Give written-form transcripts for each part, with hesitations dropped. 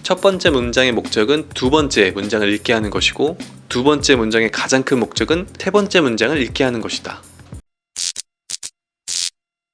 첫 번째 문장의 목적은 두 번째 문장을 읽게 하는 것이고, 두 번째 문장의 가장 큰 목적은 세 번째 문장을 읽게 하는 것이다.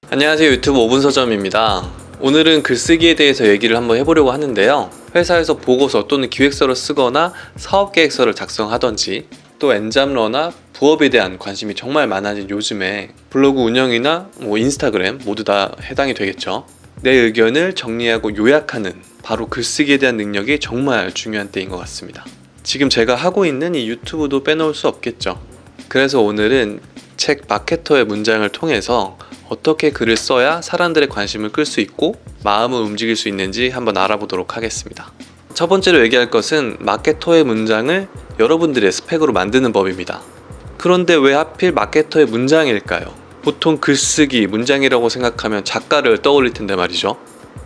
안녕하세요, 유튜브 5분 서점입니다. 오늘은 글쓰기에 대해서 얘기를 한번 해보려고 하는데요. 회사에서 보고서 또는 기획서를 쓰거나 사업계획서를 작성하던지, 또 엔잡러나 부업에 대한 관심이 정말 많아진 요즘에 블로그 운영이나 인스타그램 모두 다 해당이 되겠죠. 내 의견을 정리하고 요약하는 바로 글쓰기에 대한 능력이 정말 중요한 때인 것 같습니다. 지금 제가 하고 있는 이 유튜브도 빼놓을 수 없겠죠. 그래서 오늘은 책 마케터의 문장을 통해서 어떻게 글을 써야 사람들의 관심을 끌 수 있고 마음을 움직일 수 있는지 한번 알아보도록 하겠습니다. 첫 번째로 얘기할 것은 마케터의 문장을 여러분들의 스펙으로 만드는 법입니다. 그런데 왜 하필 마케터의 문장일까요? 보통 글쓰기, 문장이라고 생각하면 작가를 떠올릴 텐데 말이죠.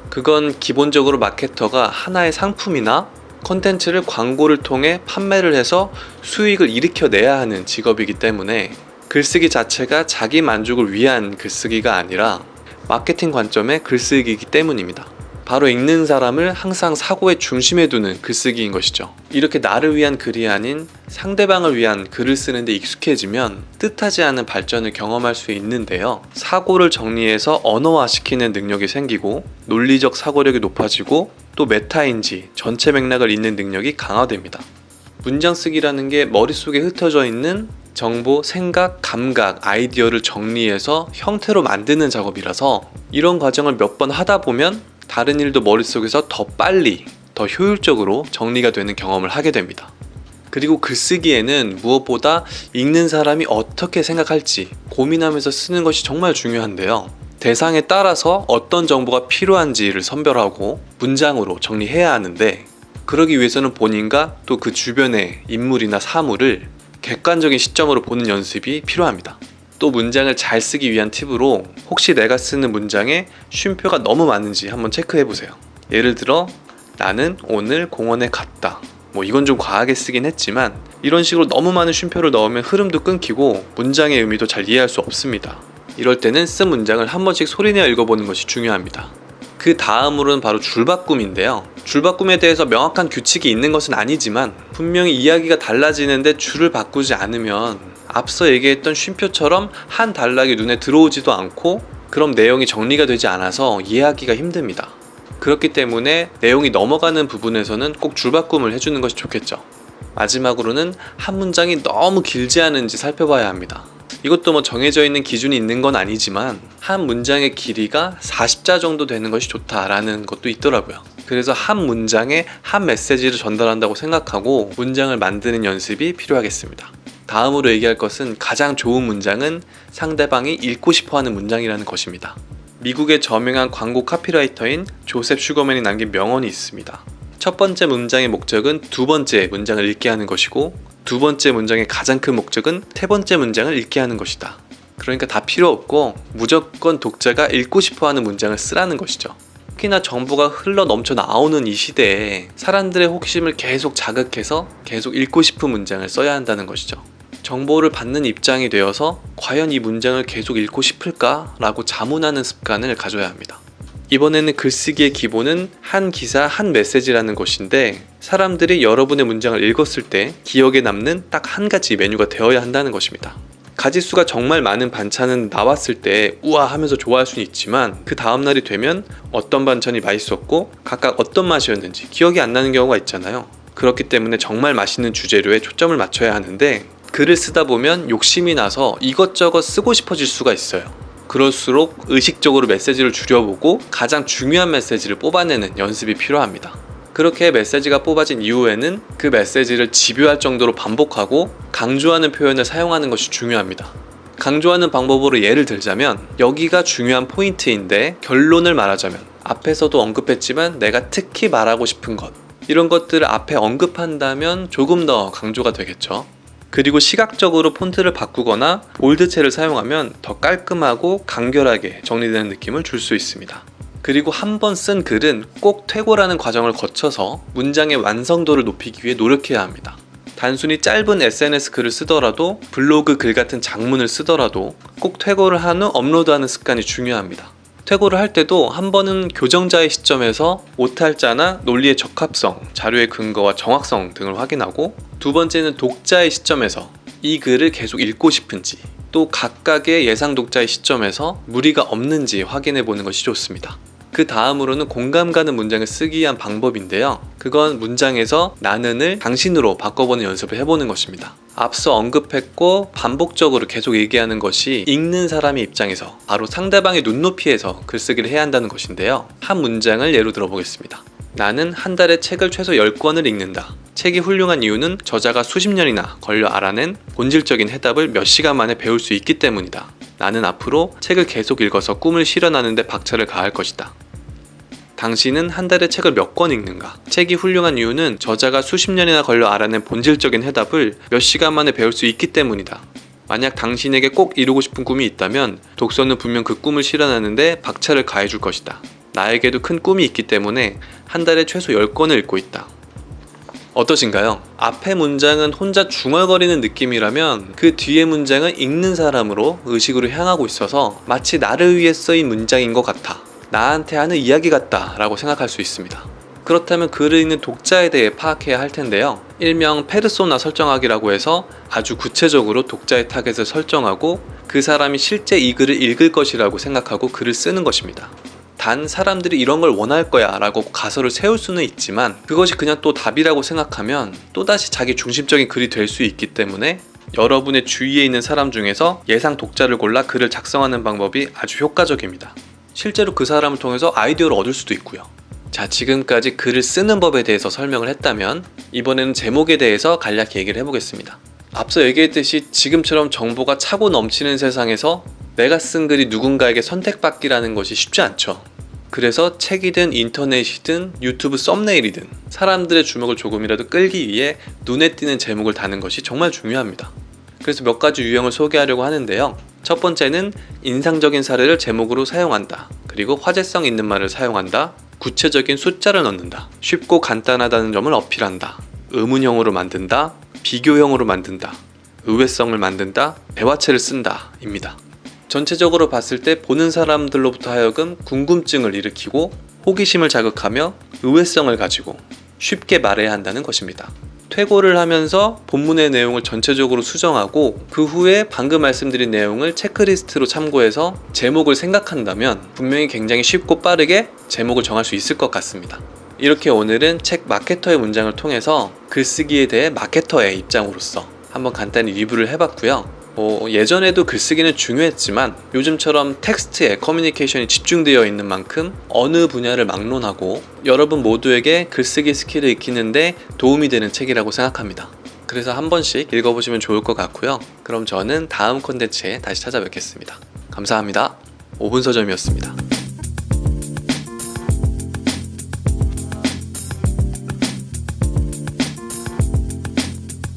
그건 기본적으로 마케터가 하나의 상품이나 콘텐츠를 광고를 통해 판매를 해서 수익을 일으켜내야 하는 직업이기 때문에 글쓰기 자체가 자기 만족을 위한 글쓰기가 아니라 마케팅 관점의 글쓰기이기 때문입니다. 바로 읽는 사람을 항상 사고의 중심에 두는 글쓰기인 것이죠. 이렇게 나를 위한 글이 아닌 상대방을 위한 글을 쓰는데 익숙해지면 뜻하지 않은 발전을 경험할 수 있는데요. 사고를 정리해서 언어화시키는 능력이 생기고 논리적 사고력이 높아지고 또 메타인지 전체 맥락을 읽는 능력이 강화됩니다. 문장 쓰기라는 게 머릿속에 흩어져 있는 정보, 생각, 감각, 아이디어를 정리해서 형태로 만드는 작업이라서 이런 과정을 몇 번 하다 보면 다른 일도 머릿속에서 더 빨리, 더 효율적으로 정리가 되는 경험을 하게 됩니다. 그리고 글쓰기에는 무엇보다 읽는 사람이 어떻게 생각할지 고민하면서 쓰는 것이 정말 중요한데요. 대상에 따라서 어떤 정보가 필요한지를 선별하고 문장으로 정리해야 하는데, 그러기 위해서는 본인과 또 그 주변의 인물이나 사물을 객관적인 시점으로 보는 연습이 필요합니다. 또 문장을 잘 쓰기 위한 팁으로 혹시 내가 쓰는 문장에 쉼표가 너무 많은지 한번 체크해보세요. 예를 들어 나는 오늘 공원에 갔다. 이건 좀 과하게 쓰긴 했지만 이런 식으로 너무 많은 쉼표를 넣으면 흐름도 끊기고 문장의 의미도 잘 이해할 수 없습니다. 이럴 때는 쓴 문장을 한 번씩 소리내어 읽어보는 것이 중요합니다. 그 다음으로는 바로 줄바꿈인데요. 줄바꿈에 대해서 명확한 규칙이 있는 것은 아니지만 분명히 이야기가 달라지는데 줄을 바꾸지 않으면 앞서 얘기했던 쉼표처럼 한 단락이 눈에 들어오지도 않고 그럼 내용이 정리가 되지 않아서 이해하기가 힘듭니다. 그렇기 때문에 내용이 넘어가는 부분에서는 꼭 줄바꿈을 해주는 것이 좋겠죠. 마지막으로는 한 문장이 너무 길지 않은지 살펴봐야 합니다. 이것도 정해져 있는 기준이 있는 건 아니지만 한 문장의 길이가 40자 정도 되는 것이 좋다라는 것도 있더라고요. 그래서 한 문장에 한 메시지를 전달한다고 생각하고 문장을 만드는 연습이 필요하겠습니다. 다음으로 얘기할 것은 가장 좋은 문장은 상대방이 읽고 싶어하는 문장이라는 것입니다. 미국의 저명한 광고 카피라이터인 조셉 슈거맨이 남긴 명언이 있습니다. 첫 번째 문장의 목적은 두 번째 문장을 읽게 하는 것이고, 두 번째 문장의 가장 큰 목적은 세 번째 문장을 읽게 하는 것이다. 그러니까 다 필요 없고 무조건 독자가 읽고 싶어하는 문장을 쓰라는 것이죠. 특히나 정보가 흘러 넘쳐 나오는 이 시대에 사람들의 호기심을 계속 자극해서 계속 읽고 싶은 문장을 써야 한다는 것이죠. 정보를 받는 입장이 되어서 과연 이 문장을 계속 읽고 싶을까? 라고 자문하는 습관을 가져야 합니다. 이번에는 글쓰기의 기본은 한 기사 한 메시지라는 것인데, 사람들이 여러분의 문장을 읽었을 때 기억에 남는 딱 한 가지 메뉴가 되어야 한다는 것입니다. 가짓수가 정말 많은 반찬은 나왔을 때 우와 하면서 좋아할 수는 있지만 그 다음날이 되면 어떤 반찬이 맛있었고 각각 어떤 맛이었는지 기억이 안 나는 경우가 있잖아요. 그렇기 때문에 정말 맛있는 주재료에 초점을 맞춰야 하는데, 글을 쓰다 보면 욕심이 나서 이것저것 쓰고 싶어질 수가 있어요. 그럴수록 의식적으로 메시지를 줄여보고 가장 중요한 메시지를 뽑아내는 연습이 필요합니다. 그렇게 메시지가 뽑아진 이후에는 그 메시지를 집요할 정도로 반복하고 강조하는 표현을 사용하는 것이 중요합니다. 강조하는 방법으로 예를 들자면, 여기가 중요한 포인트인데 결론을 말하자면 앞에서도 언급했지만 내가 특히 말하고 싶은 것, 이런 것들을 앞에 언급한다면 조금 더 강조가 되겠죠. 그리고 시각적으로 폰트를 바꾸거나 볼드체를 사용하면 더 깔끔하고 간결하게 정리되는 느낌을 줄 수 있습니다. 그리고 한 번 쓴 글은 꼭 퇴고라는 과정을 거쳐서 문장의 완성도를 높이기 위해 노력해야 합니다. 단순히 짧은 SNS 글을 쓰더라도, 블로그 글 같은 장문을 쓰더라도 꼭 퇴고를 한 후 업로드하는 습관이 중요합니다. 퇴고를 할 때도 한 번은 교정자의 시점에서 오탈자나 논리의 적합성, 자료의 근거와 정확성 등을 확인하고, 두 번째는 독자의 시점에서 이 글을 계속 읽고 싶은지, 또 각각의 예상 독자의 시점에서 무리가 없는지 확인해 보는 것이 좋습니다. 그 다음으로는 공감 가는 문장을 쓰기 위한 방법인데요. 그건 문장에서 나는을 당신으로 바꿔보는 연습을 해보는 것입니다. 앞서 언급했고 반복적으로 계속 얘기하는 것이 읽는 사람의 입장에서 바로 상대방의 눈높이에서 글쓰기를 해야 한다는 것인데요. 한 문장을 예로 들어보겠습니다. 나는 한 달에 책을 최소 10권을 읽는다. 책이 훌륭한 이유는 저자가 수십 년이나 걸려 알아낸 본질적인 해답을 몇 시간 만에 배울 수 있기 때문이다. 나는 앞으로 책을 계속 읽어서 꿈을 실현하는 데 박차를 가할 것이다. 당신은 한 달에 책을 몇 권 읽는가? 책이 훌륭한 이유는 저자가 수십 년이나 걸려 알아낸 본질적인 해답을 몇 시간 만에 배울 수 있기 때문이다. 만약 당신에게 꼭 이루고 싶은 꿈이 있다면 독서는 분명 그 꿈을 실현하는데 박차를 가해줄 것이다. 나에게도 큰 꿈이 있기 때문에 한 달에 최소 10권을 읽고 있다. 어떠신가요? 앞의 문장은 혼자 중얼거리는 느낌이라면 그 뒤의 문장은 읽는 사람으로 의식으로 향하고 있어서 마치 나를 위해 쓰인 문장인 것 같아, 나한테 하는 이야기 같다 라고 생각할 수 있습니다. 그렇다면 글을 읽는 독자에 대해 파악해야 할 텐데요. 일명 페르소나 설정하기라고 해서 아주 구체적으로 독자의 타겟을 설정하고 그 사람이 실제 이 글을 읽을 것이라고 생각하고 글을 쓰는 것입니다. 단 사람들이 이런 걸 원할 거야 라고 가설을 세울 수는 있지만 그것이 그냥 또 답이라고 생각하면 또다시 자기 중심적인 글이 될 수 있기 때문에 여러분의 주위에 있는 사람 중에서 예상 독자를 골라 글을 작성하는 방법이 아주 효과적입니다. 실제로 그 사람을 통해서 아이디어를 얻을 수도 있고요. 자, 지금까지 글을 쓰는 법에 대해서 설명을 했다면 이번에는 제목에 대해서 간략히 얘기를 해보겠습니다. 앞서 얘기했듯이 지금처럼 정보가 차고 넘치는 세상에서 내가 쓴 글이 누군가에게 선택받기라는 것이 쉽지 않죠. 그래서 책이든 인터넷이든 유튜브 썸네일이든 사람들의 주목을 조금이라도 끌기 위해 눈에 띄는 제목을 다는 것이 정말 중요합니다. 그래서 몇 가지 유형을 소개하려고 하는데요. 첫 번째는 인상적인 사례를 제목으로 사용한다. 그리고 화제성 있는 말을 사용한다. 구체적인 숫자를 넣는다. 쉽고 간단하다는 점을 어필한다. 의문형으로 만든다. 비교형으로 만든다. 의외성을 만든다. 대화체를 쓴다 입니다. 전체적으로 봤을 때 보는 사람들로부터 하여금 궁금증을 일으키고 호기심을 자극하며 의외성을 가지고 쉽게 말해야 한다는 것입니다. 퇴고를 하면서 본문의 내용을 전체적으로 수정하고 그 후에 방금 말씀드린 내용을 체크리스트로 참고해서 제목을 생각한다면 분명히 굉장히 쉽고 빠르게 제목을 정할 수 있을 것 같습니다. 이렇게 오늘은 책 마케터의 문장을 통해서 글쓰기에 대해 마케터의 입장으로서 한번 간단히 리뷰를 해봤고요. 예전에도 글쓰기는 중요했지만 요즘처럼 텍스트에 커뮤니케이션이 집중되어 있는 만큼 어느 분야를 막론하고 여러분 모두에게 글쓰기 스킬을 익히는데 도움이 되는 책이라고 생각합니다. 그래서 한 번씩 읽어보시면 좋을 것 같고요. 그럼 저는 다음 콘텐츠에 다시 찾아뵙겠습니다. 감사합니다. 5분 서점이었습니다.